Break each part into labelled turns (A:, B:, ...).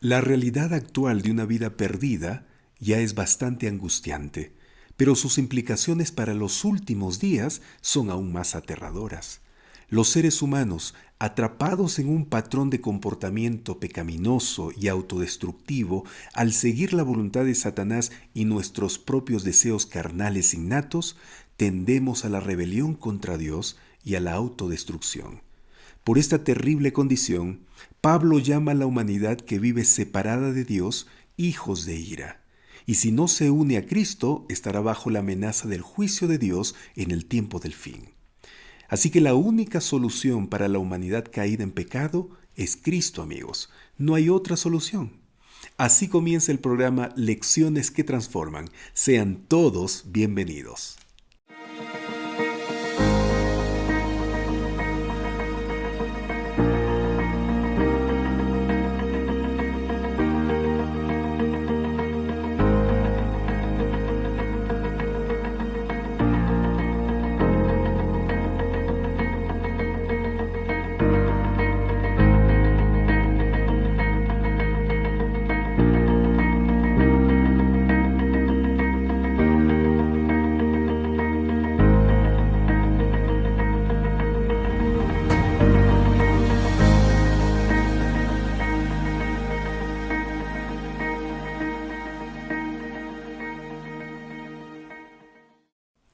A: La realidad actual de una vida perdida ya es bastante angustiante, pero sus implicaciones para los últimos días son aún más aterradoras. Los seres humanos, atrapados en un patrón de comportamiento pecaminoso y autodestructivo, al seguir la voluntad de Satanás y nuestros propios deseos carnales innatos, tendemos a la rebelión contra Dios y a la autodestrucción. Por esta terrible condición, Pablo llama a la humanidad que vive separada de Dios hijos de ira. Y si no se une a Cristo, estará bajo la amenaza del juicio de Dios en el tiempo del fin. Así que la única solución para la humanidad caída en pecado es Cristo, amigos. No hay otra solución. Así comienza el programa Lecciones que Transforman. Sean todos bienvenidos.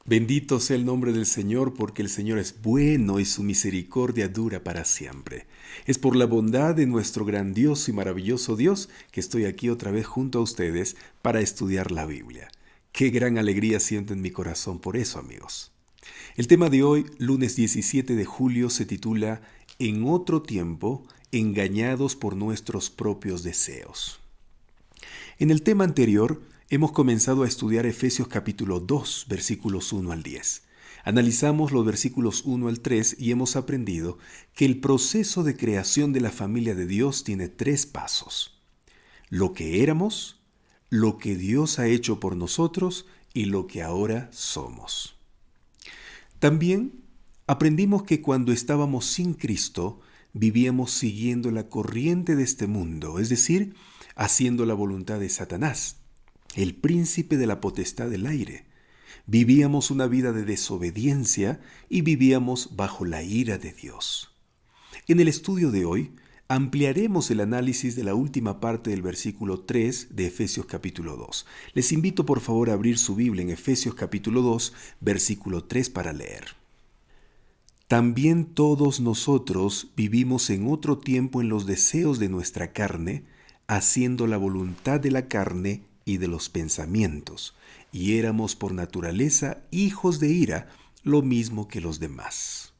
A: Bendito sea el nombre del Señor, porque el Señor es bueno y su misericordia dura para siempre. Es por la bondad de nuestro grandioso y maravilloso Dios que estoy aquí otra vez junto a ustedes para estudiar la Biblia. Qué gran alegría siento en mi corazón por eso, amigos. El tema de hoy, lunes 17 de julio, se titula En otro tiempo, engañados por nuestros propios deseos. En el tema anterior, hemos comenzado a estudiar Efesios capítulo 2, versículos 1 al 10. Analizamos los versículos 1 al 3 y hemos aprendido que el proceso de creación de la familia de Dios tiene tres pasos: lo que éramos, lo que Dios ha hecho por nosotros y lo que ahora somos. También aprendimos que cuando estábamos sin Cristo, vivíamos siguiendo la corriente de este mundo, es decir, haciendo la voluntad de Satanás, el príncipe de la potestad del aire. Vivíamos una vida de desobediencia y vivíamos bajo la ira de Dios. En el estudio de hoy, ampliaremos el análisis de la última parte del versículo 3 de Efesios capítulo 2. Les invito por favor a abrir su Biblia en Efesios capítulo 2, versículo 3 para leer. También todos nosotros vivimos en otro tiempo en los deseos de nuestra carne, haciendo la voluntad de la carne y de los pensamientos, y éramos por naturaleza hijos de ira, lo mismo que los demás.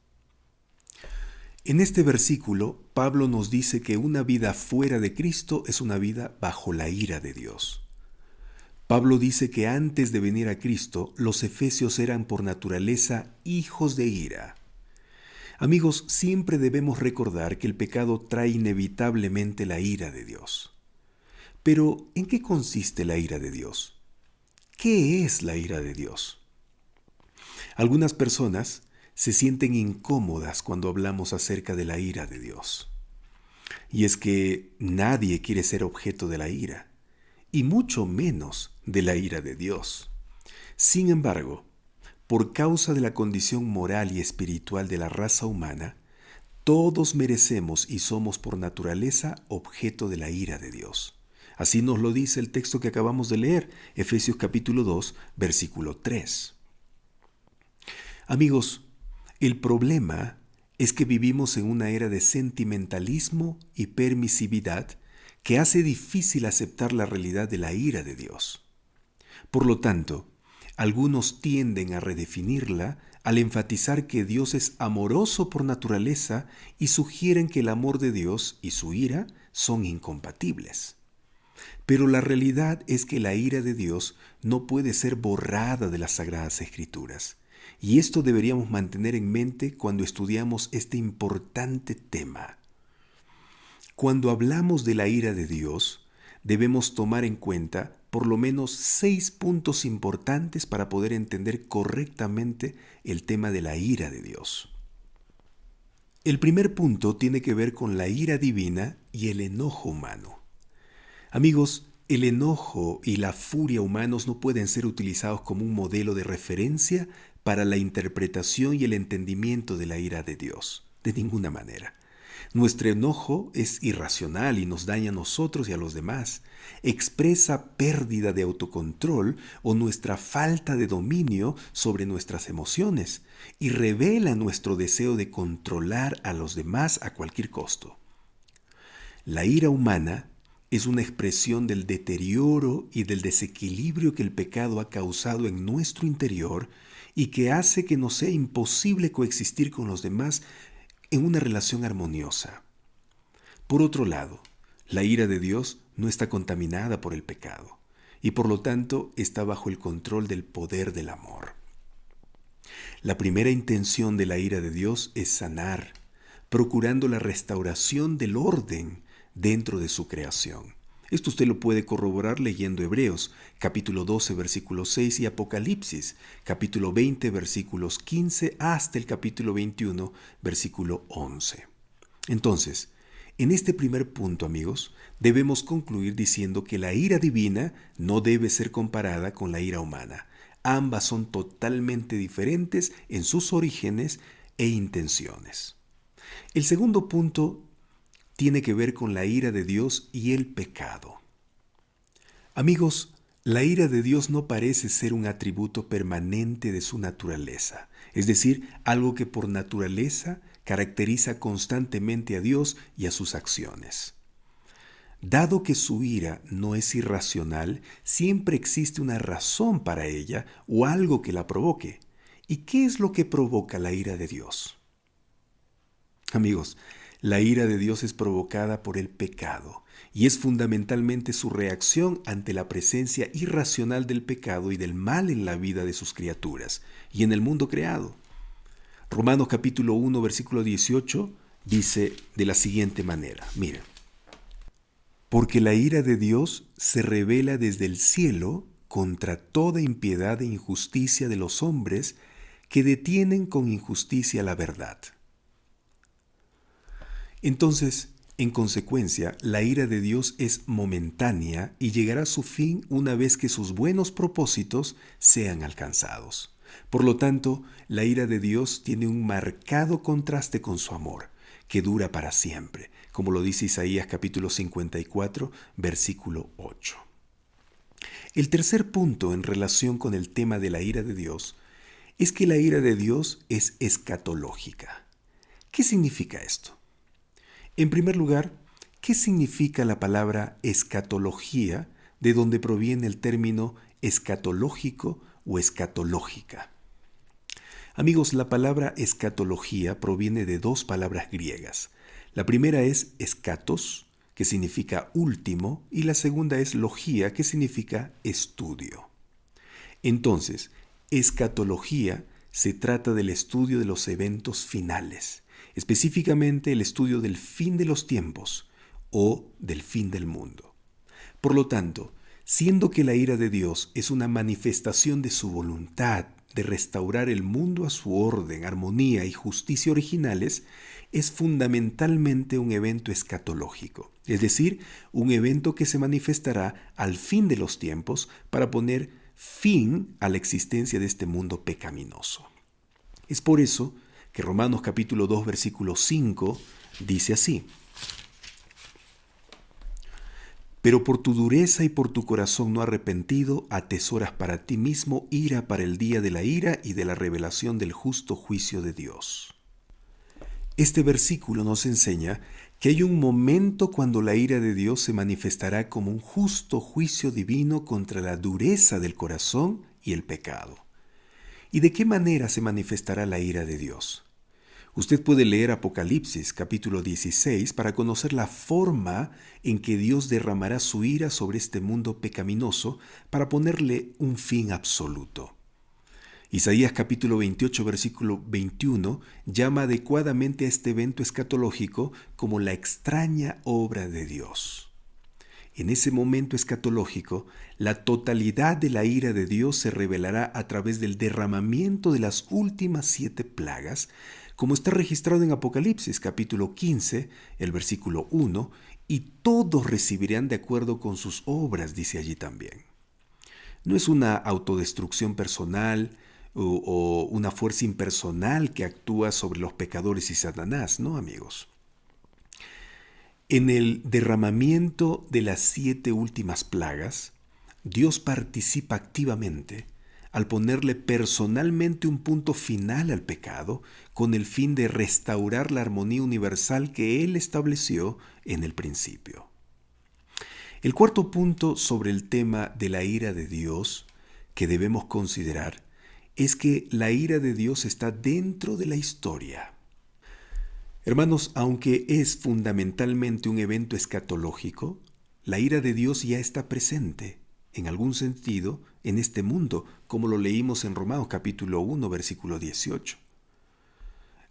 A: En este versículo, Pablo nos dice que una vida fuera de Cristo es una vida bajo la ira de Dios. Pablo dice que antes de venir a Cristo, los efesios eran por naturaleza hijos de ira. Amigos, siempre debemos recordar que el pecado trae inevitablemente la ira de Dios. Pero, ¿en qué consiste la ira de Dios? ¿Qué es la ira de Dios? Algunas personas se sienten incómodas cuando hablamos acerca de la ira de Dios. Y es que nadie quiere ser objeto de la ira, y mucho menos de la ira de Dios. Sin embargo, por causa de la condición moral y espiritual de la raza humana, todos merecemos y somos por naturaleza objeto de la ira de Dios. Así nos lo dice el texto que acabamos de leer, Efesios capítulo 2, versículo 3. Amigos, el problema es que vivimos en una era de sentimentalismo y permisividad que hace difícil aceptar la realidad de la ira de Dios. Por lo tanto, algunos tienden a redefinirla al enfatizar que Dios es amoroso por naturaleza y sugieren que el amor de Dios y su ira son incompatibles. Pero la realidad es que la ira de Dios no puede ser borrada de las Sagradas Escrituras. Y esto deberíamos mantener en mente cuando estudiamos este importante tema. Cuando hablamos de la ira de Dios, debemos tomar en cuenta por lo menos 6 puntos importantes para poder entender correctamente el tema de la ira de Dios. El primer punto tiene que ver con la ira divina y el enojo humano. Amigos, el enojo y la furia humanos no pueden ser utilizados como un modelo de referencia para la interpretación y el entendimiento de la ira de Dios, de ninguna manera. Nuestro enojo es irracional y nos daña a nosotros y a los demás. Expresa pérdida de autocontrol o nuestra falta de dominio sobre nuestras emociones y revela nuestro deseo de controlar a los demás a cualquier costo. La ira humana es una expresión del deterioro y del desequilibrio que el pecado ha causado en nuestro interior y que hace que nos sea imposible coexistir con los demás en una relación armoniosa. Por otro lado, la ira de Dios no está contaminada por el pecado y por lo tanto está bajo el control del poder del amor. La primera intención de la ira de Dios es sanar, procurando la restauración del orden dentro de su creación. Esto usted lo puede corroborar leyendo Hebreos, capítulo 12, versículo 6 y Apocalipsis, capítulo 20, versículos 15 hasta el capítulo 21, versículo 11. Entonces, en este primer punto, amigos, debemos concluir diciendo que la ira divina no debe ser comparada con la ira humana. Ambas son totalmente diferentes en sus orígenes e intenciones. El segundo punto tiene que ver con la ira de Dios y el pecado. Amigos, la ira de Dios no parece ser un atributo permanente de su naturaleza, es decir, algo que por naturaleza caracteriza constantemente a Dios y a sus acciones. Dado que su ira no es irracional, siempre existe una razón para ella o algo que la provoque. ¿Y qué es lo que provoca la ira de Dios? Amigos, la ira de Dios es provocada por el pecado y es fundamentalmente su reacción ante la presencia irracional del pecado y del mal en la vida de sus criaturas y en el mundo creado. Romanos capítulo 1, versículo 18 dice de la siguiente manera, mira, porque la ira de Dios se revela desde el cielo contra toda impiedad e injusticia de los hombres que detienen con injusticia la verdad. Entonces, en consecuencia, la ira de Dios es momentánea y llegará a su fin una vez que sus buenos propósitos sean alcanzados. Por lo tanto, la ira de Dios tiene un marcado contraste con su amor, que dura para siempre, como lo dice Isaías capítulo 54, versículo 8. El tercer punto en relación con el tema de la ira de Dios es que la ira de Dios es escatológica. ¿Qué significa esto? En primer lugar, ¿qué significa la palabra escatología, de donde proviene el término escatológico o escatológica? Amigos, la palabra escatología proviene de dos palabras griegas. La primera es escatos, que significa último, y la segunda es logía, que significa estudio. Entonces, escatología se trata del estudio de los eventos finales, específicamente el estudio del fin de los tiempos o del fin del mundo. Por lo tanto, siendo que la ira de Dios es una manifestación de su voluntad de restaurar el mundo a su orden, armonía y justicia originales, es fundamentalmente un evento escatológico, es decir, un evento que se manifestará al fin de los tiempos para poner fin a la existencia de este mundo pecaminoso. Es por eso que Romanos capítulo 2, versículo 5 dice así, pero por tu dureza y por tu corazón no arrepentido, atesoras para ti mismo ira para el día de la ira y de la revelación del justo juicio de Dios. Este versículo nos enseña que hay un momento cuando la ira de Dios se manifestará como un justo juicio divino contra la dureza del corazón y el pecado. ¿Y de qué manera se manifestará la ira de Dios? Usted puede leer Apocalipsis capítulo 16 para conocer la forma en que Dios derramará su ira sobre este mundo pecaminoso para ponerle un fin absoluto. Isaías capítulo 28 versículo 21 llama adecuadamente a este evento escatológico como la extraña obra de Dios. En ese momento escatológico, la totalidad de la ira de Dios se revelará a través del derramamiento de las últimas 7 plagas, como está registrado en Apocalipsis capítulo 15, el versículo 1, y todos recibirán de acuerdo con sus obras, dice allí también. No es una autodestrucción personal o una fuerza impersonal que actúa sobre los pecadores y Satanás, ¿no, amigos? En el derramamiento de las 7 últimas plagas, Dios participa activamente al ponerle personalmente un punto final al pecado con el fin de restaurar la armonía universal que Él estableció en el principio. El cuarto punto sobre el tema de la ira de Dios que debemos considerar es que la ira de Dios está dentro de la historia. Hermanos, aunque es fundamentalmente un evento escatológico, la ira de Dios ya está presente, en algún sentido, en este mundo, como lo leímos en Romanos capítulo 1, versículo 18.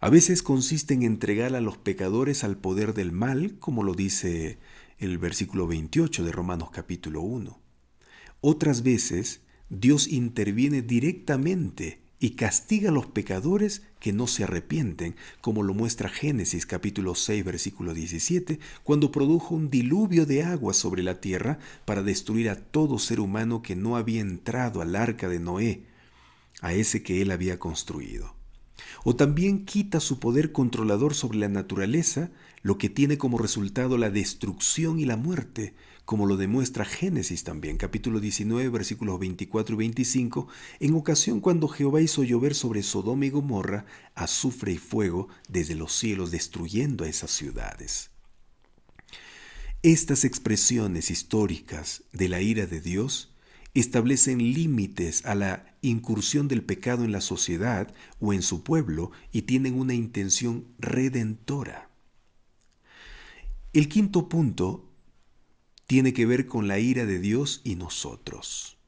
A: A veces consiste en entregar a los pecadores al poder del mal, como lo dice el versículo 28 de Romanos capítulo 1. Otras veces, Dios interviene directamente y castiga a los pecadores que no se arrepienten, como lo muestra Génesis capítulo 6, versículo 17, cuando produjo un diluvio de agua sobre la tierra para destruir a todo ser humano que no había entrado al arca de Noé, a ese que él había construido. O también quita su poder controlador sobre la naturaleza, lo que tiene como resultado la destrucción y la muerte, como lo demuestra Génesis también, capítulo 19, versículos 24 y 25, en ocasión cuando Jehová hizo llover sobre Sodoma y Gomorra azufre y fuego desde los cielos, destruyendo a esas ciudades. Estas expresiones históricas de la ira de Dios establecen límites a la incursión del pecado en la sociedad o en su pueblo y tienen una intención redentora. El quinto punto tiene que ver con la ira de Dios y nosotros.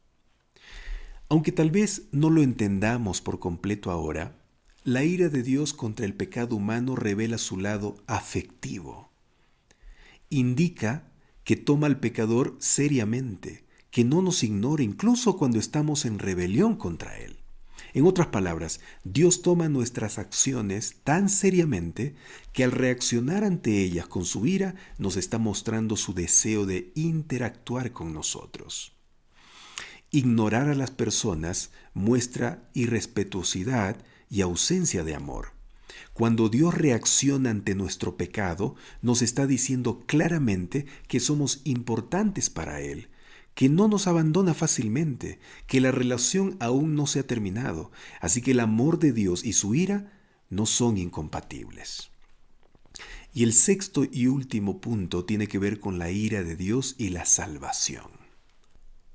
A: Aunque tal vez no lo entendamos por completo ahora, la ira de Dios contra el pecado humano revela su lado afectivo. Indica que toma al pecador seriamente, que no nos ignora incluso cuando estamos en rebelión contra Él. En otras palabras, Dios toma nuestras acciones tan seriamente que al reaccionar ante ellas con su ira nos está mostrando su deseo de interactuar con nosotros. Ignorar a las personas muestra irrespetuosidad y ausencia de amor. Cuando Dios reacciona ante nuestro pecado, nos está diciendo claramente que somos importantes para Él, que no nos abandona fácilmente, que la relación aún no se ha terminado, así que el amor de Dios y su ira no son incompatibles. Y el sexto y último punto tiene que ver con la ira de Dios y la salvación.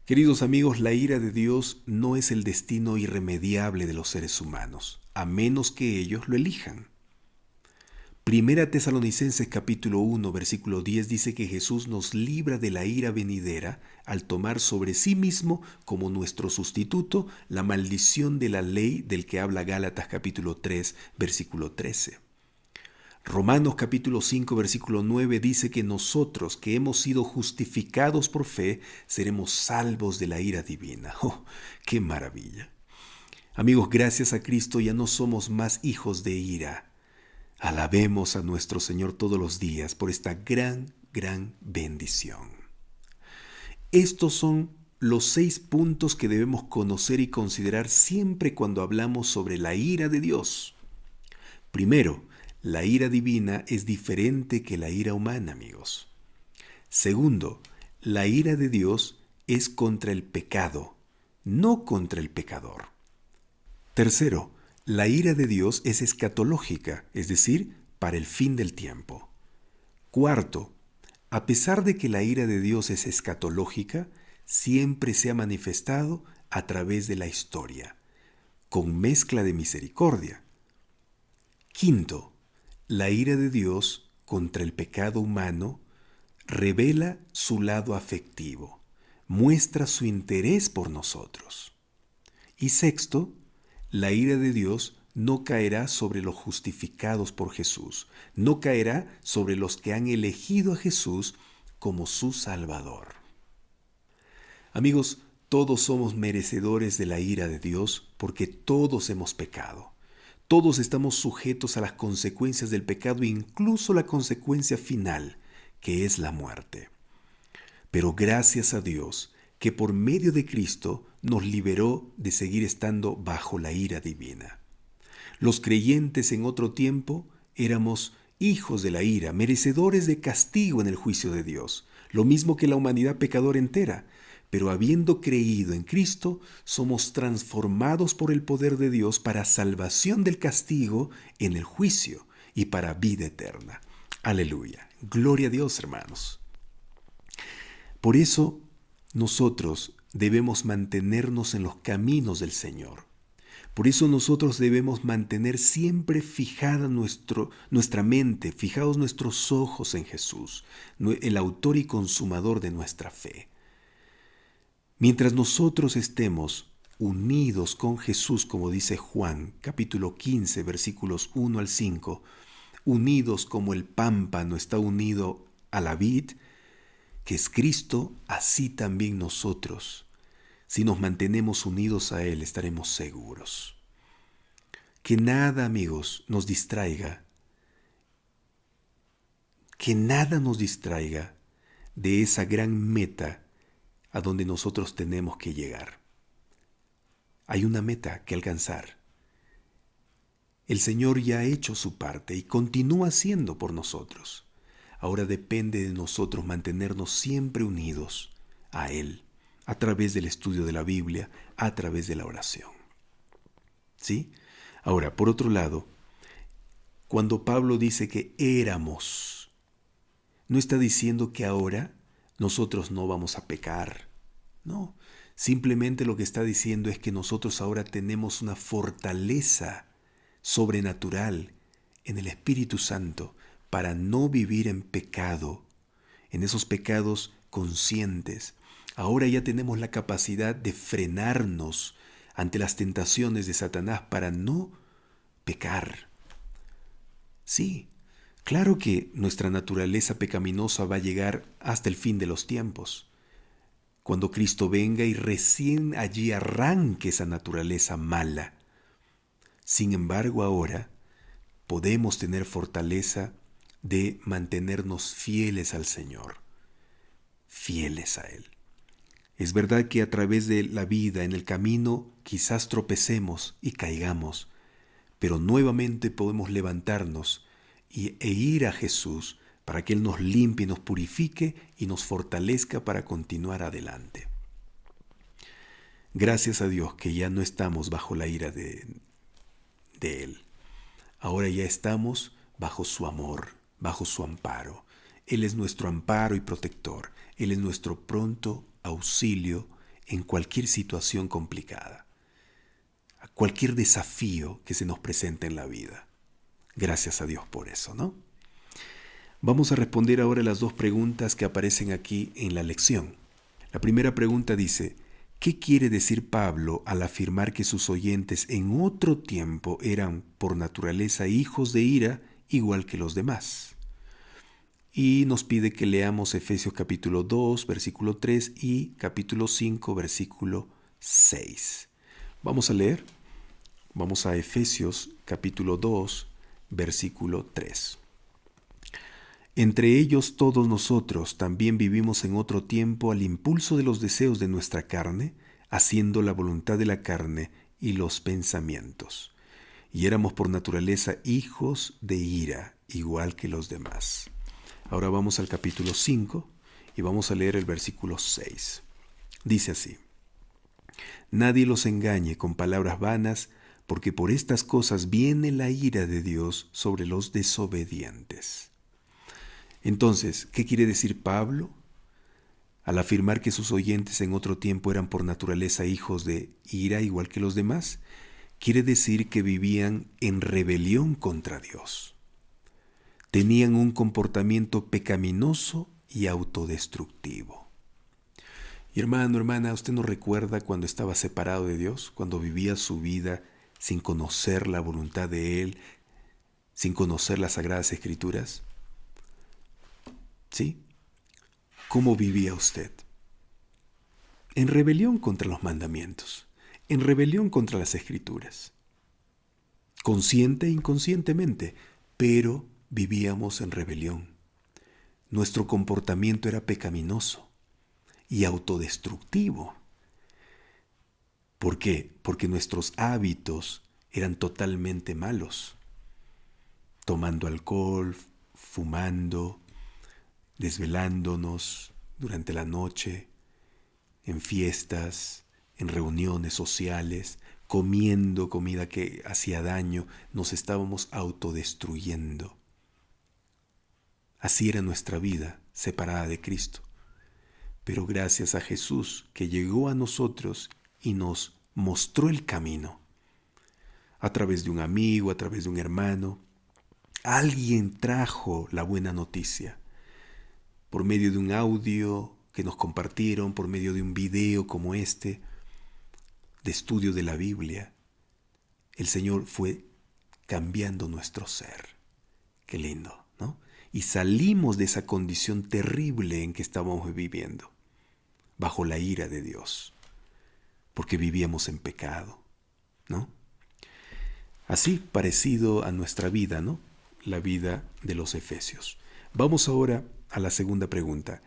A: Queridos amigos, la ira de Dios no es el destino irremediable de los seres humanos, a menos que ellos lo elijan. Primera Tesalonicenses capítulo 1, versículo 10 dice que Jesús nos libra de la ira venidera al tomar sobre sí mismo como nuestro sustituto la maldición de la ley del que habla Gálatas capítulo 3, versículo 13. Romanos capítulo 5, versículo 9 dice que nosotros que hemos sido justificados por fe seremos salvos de la ira divina. ¡Oh, qué maravilla! Amigos, gracias a Cristo ya no somos más hijos de ira. Alabemos a nuestro Señor todos los días por esta gran bendición. Estos son los 6 puntos que debemos conocer y considerar siempre cuando hablamos sobre la ira de Dios. Primero, la ira divina es diferente que la ira humana, amigos. Segundo, la ira de Dios es contra el pecado, no contra el pecador. Tercero, la ira de Dios es escatológica, es decir, para el fin del tiempo. Cuarto, a pesar de que la ira de Dios es escatológica, siempre se ha manifestado a través de la historia, con mezcla de misericordia. Quinto, la ira de Dios contra el pecado humano revela su lado afectivo, muestra su interés por nosotros. Y sexto, la ira de Dios no caerá sobre los justificados por Jesús, no caerá sobre los que han elegido a Jesús como su Salvador. Amigos, todos somos merecedores de la ira de Dios porque todos hemos pecado. Todos estamos sujetos a las consecuencias del pecado, incluso la consecuencia final, que es la muerte. Pero gracias a Dios que por medio de Cristo nos liberó de seguir estando bajo la ira divina. Los creyentes en otro tiempo éramos hijos de la ira, merecedores de castigo en el juicio de Dios, lo mismo que la humanidad pecadora entera. Pero habiendo creído en Cristo, somos transformados por el poder de Dios para salvación del castigo en el juicio y para vida eterna. Aleluya. Gloria a Dios, hermanos. Por eso, nosotros debemos mantenernos en los caminos del Señor. Por eso nosotros debemos mantener siempre fijada nuestra mente, fijados nuestros ojos en Jesús, el autor y consumador de nuestra fe. Mientras nosotros estemos unidos con Jesús, como dice Juan, capítulo 15, versículos 1 al 5, unidos como el pámpano está unido a la vid, que es Cristo, así también nosotros. Si nos mantenemos unidos a Él, estaremos seguros. Que nada, amigos, nos distraiga. Que nada nos distraiga de esa gran meta a donde nosotros tenemos que llegar. Hay una meta que alcanzar. El Señor ya ha hecho su parte y continúa haciendo por nosotros. Ahora depende de nosotros mantenernos siempre unidos a Él, a través del estudio de la Biblia, a través de la oración. ¿Sí? Ahora, por otro lado, cuando Pablo dice que éramos, no está diciendo que ahora nosotros no vamos a pecar. No, simplemente lo que está diciendo es que nosotros ahora tenemos una fortaleza sobrenatural en el Espíritu Santo para no vivir en pecado, en esos pecados conscientes. Ahora ya tenemos la capacidad de frenarnos ante las tentaciones de Satanás para no pecar. Sí, claro que nuestra naturaleza pecaminosa va a llegar hasta el fin de los tiempos, cuando Cristo venga y recién allí arranque esa naturaleza mala. Sin embargo, ahora podemos tener fortaleza de mantenernos fieles al Señor, fieles a Él. Es verdad que a través de la vida, en el camino, quizás tropecemos y caigamos, pero nuevamente podemos levantarnos e ir a Jesús para que Él nos limpie, nos purifique y nos fortalezca para continuar adelante. Gracias a Dios que ya no estamos bajo la ira de Él. Ahora ya estamos bajo su amor, bajo su amparo. Él es nuestro amparo y protector. Él es nuestro pronto auxilio en cualquier situación complicada, a cualquier desafío que se nos presente en la vida. Gracias a Dios por eso, ¿no? Vamos a responder ahora las dos preguntas que aparecen aquí en la lección. La primera pregunta dice: ¿qué quiere decir Pablo al afirmar que sus oyentes en otro tiempo eran por naturaleza hijos de ira igual que los demás? Y nos pide que leamos Efesios capítulo 2, versículo 3 y capítulo 5, versículo 6. Vamos a leer. Vamos a Efesios capítulo 2, versículo 3. Entre ellos todos nosotros también vivimos en otro tiempo al impulso de los deseos de nuestra carne, haciendo la voluntad de la carne y los pensamientos. Y éramos por naturaleza hijos de ira, igual que los demás. Ahora vamos al capítulo 5 y vamos a leer el versículo 6. Dice así: nadie los engañe con palabras vanas, porque por estas cosas viene la ira de Dios sobre los desobedientes. Entonces, ¿qué quiere decir Pablo al afirmar que sus oyentes en otro tiempo eran por naturaleza hijos de ira igual que los demás? Quiere decir que vivían en rebelión contra Dios. Tenían un comportamiento pecaminoso y autodestructivo. Y hermano, hermana, ¿usted no recuerda cuando estaba separado de Dios? Cuando vivía su vida sin conocer la voluntad de Él, sin conocer las Sagradas Escrituras. ¿Sí? ¿Cómo vivía usted? En rebelión contra los mandamientos, en rebelión contra las Escrituras. Consciente e inconscientemente, pero vivíamos en rebelión. nuestro comportamiento era pecaminoso y autodestructivo. ¿Por qué? Porque nuestros hábitos eran totalmente malos. Tomando alcohol, fumando, desvelándonos durante la noche, en fiestas, en reuniones sociales, comiendo comida que hacía daño, nos estábamos autodestruyendo. Así era nuestra vida separada de Cristo. Pero gracias a Jesús que llegó a nosotros y nos mostró el camino, a través de un amigo, a través de un hermano, alguien trajo la buena noticia, por medio de un audio que nos compartieron, por medio de un video como este, de estudio de la Biblia. El Señor fue cambiando nuestro ser. Qué lindo, ¿no? Y salimos de esa condición terrible en que estábamos viviendo, bajo la ira de Dios, porque vivíamos en pecado, ¿no? Así parecido a nuestra vida, ¿no? La vida de los efesios. Vamos ahora a la segunda pregunta.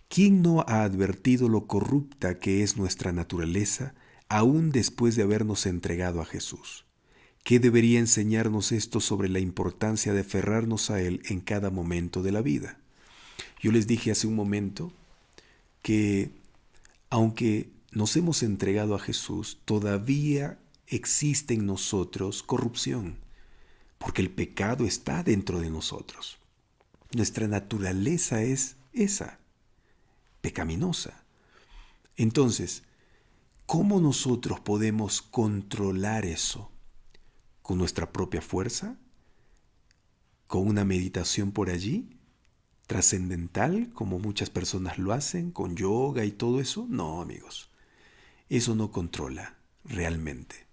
A: ¿Quién no ha advertido lo corrupta que es nuestra naturaleza, aún después de habernos entregado a Jesús? ¿Qué debería enseñarnos esto sobre la importancia de aferrarnos a Él en cada momento de la vida? Yo les dije hace un momento que aunque nos hemos entregado a Jesús, todavía existe en nosotros corrupción, porque el pecado está dentro de nosotros. Nuestra naturaleza es esa, pecaminosa. Entonces, ¿cómo nosotros podemos controlar eso? ¿Con nuestra propia fuerza? ¿Con una meditación por allí? ¿Trascendental, como muchas personas lo hacen, con yoga y todo eso? No, amigos. Eso no controla realmente.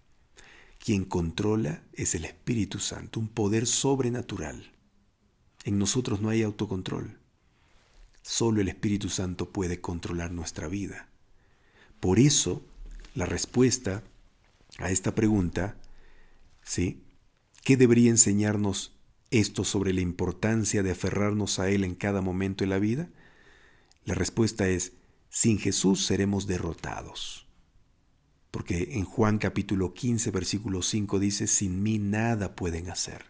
A: Quien controla es el Espíritu Santo, un poder sobrenatural. En nosotros no hay autocontrol. Solo el Espíritu Santo puede controlar nuestra vida. Por eso, la respuesta a esta pregunta, ¿sí? ¿Qué debería enseñarnos esto sobre la importancia de aferrarnos a Él en cada momento de la vida? La respuesta es, sin Jesús seremos derrotados. Porque en Juan capítulo 15, versículo 5 dice, sin mí nada pueden hacer.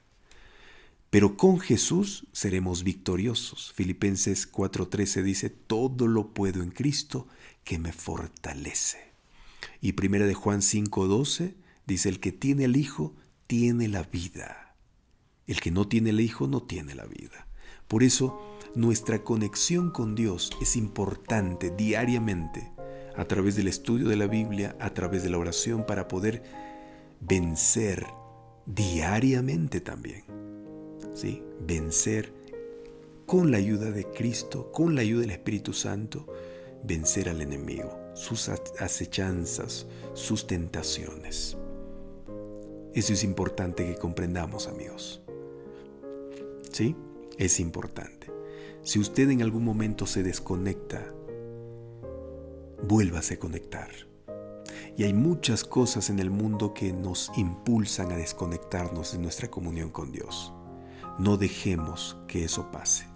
A: Pero con Jesús seremos victoriosos. Filipenses 4:13 dice, todo lo puedo en Cristo que me fortalece. Y primera de Juan 5:12 dice, el que tiene el Hijo tiene la vida. El que no tiene el Hijo no tiene la vida. Por eso nuestra conexión con Dios es importante diariamente, a través del estudio de la Biblia, a través de la oración, para poder vencer diariamente también. ¿Sí? Vencer con la ayuda de Cristo, con la ayuda del Espíritu Santo, vencer al enemigo, sus acechanzas, sus tentaciones. Eso es importante que comprendamos, amigos. ¿Sí? Es importante. Si usted en algún momento se desconecta, vuélvase a conectar. Y hay muchas cosas en el mundo que nos impulsan a desconectarnos de nuestra comunión con Dios. No dejemos que eso pase.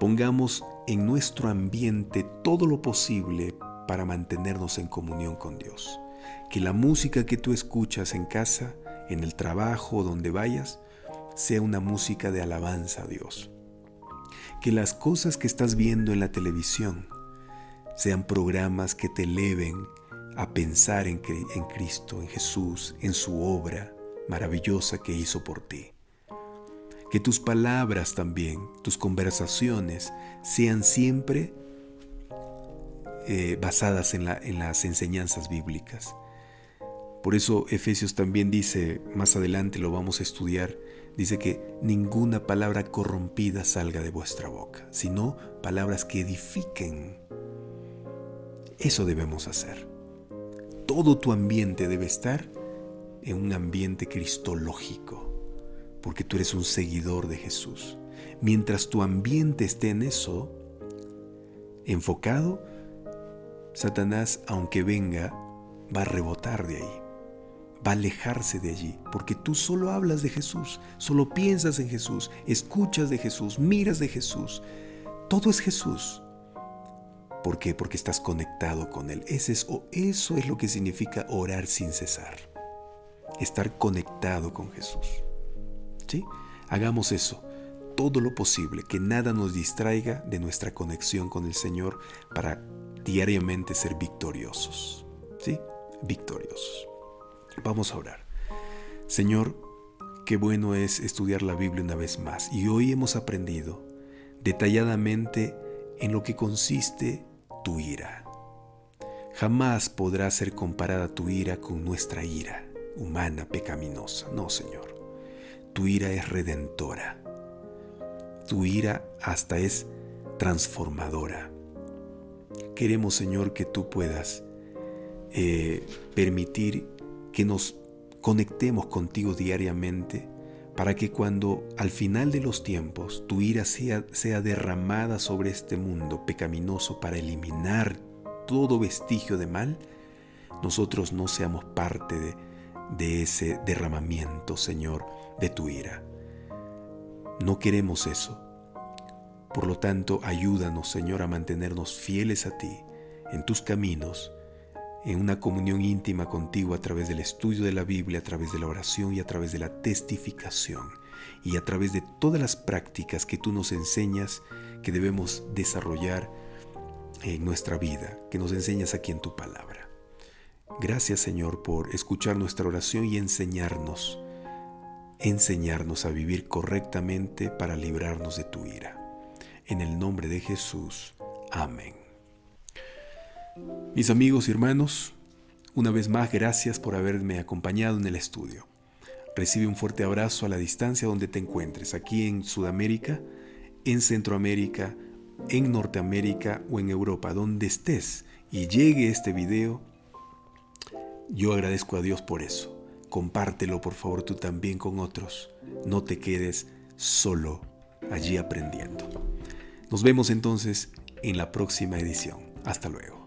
A: Pongamos en nuestro ambiente todo lo posible para mantenernos en comunión con Dios. Que la música que tú escuchas en casa, en el trabajo, donde vayas, sea una música de alabanza a Dios. Que las cosas que estás viendo en la televisión sean programas que te eleven a pensar en Cristo, en Jesús, en su obra maravillosa que hizo por ti. Que tus palabras también, tus conversaciones, sean siempre basadas en las enseñanzas bíblicas. Por eso Efesios también dice, más adelante lo vamos a estudiar, dice que ninguna palabra corrompida salga de vuestra boca, sino palabras que edifiquen. Eso debemos hacer. Todo tu ambiente debe estar en un ambiente cristológico, porque tú eres un seguidor de Jesús. Mientras tu ambiente esté en eso, enfocado, Satanás, aunque venga, va a rebotar de ahí, va a alejarse de allí, porque tú solo hablas de Jesús, solo piensas en Jesús, escuchas de Jesús, miras de Jesús, Todo es Jesús. ¿Por qué? Porque estás conectado con Él. Eso es lo que significa orar sin cesar. Estar conectado con Jesús. ¿Sí? Hagamos eso, todo lo posible, que nada nos distraiga de nuestra conexión con el Señor para diariamente ser victoriosos. ¿Sí? Victoriosos. Vamos a orar. Señor, qué bueno es estudiar la Biblia una vez más. Y hoy hemos aprendido detalladamente en lo que consiste tu ira. Jamás podrá ser comparada tu ira con nuestra ira humana, pecaminosa. No, Señor. Tu ira es redentora. Tu ira hasta es transformadora. Queremos, Señor, que tú puedas permitir que nos conectemos contigo diariamente para que cuando al final de los tiempos tu ira sea derramada sobre este mundo pecaminoso para eliminar todo vestigio de mal, nosotros no seamos parte de ese derramamiento, Señor, de tu ira. No queremos eso. Por lo tanto, ayúdanos, Señor, a mantenernos fieles a ti, en tus caminos, en una comunión íntima contigo a través del estudio de la Biblia, a través de la oración y a través de la testificación y a través de todas las prácticas que tú nos enseñas que debemos desarrollar en nuestra vida, que nos enseñas aquí en tu palabra. Gracias, Señor, por escuchar nuestra oración y enseñarnos a vivir correctamente para librarnos de tu ira. En el nombre de Jesús. Amén. Mis amigos y hermanos, una vez más, gracias por haberme acompañado en el estudio. Recibe un fuerte abrazo a la distancia donde te encuentres, aquí en Sudamérica, en Centroamérica, en Norteamérica o en Europa, donde estés y llegue este video. Yo agradezco a Dios por eso. Compártelo, por favor, tú también con otros. No te quedes solo allí aprendiendo. Nos vemos entonces en la próxima edición. Hasta luego.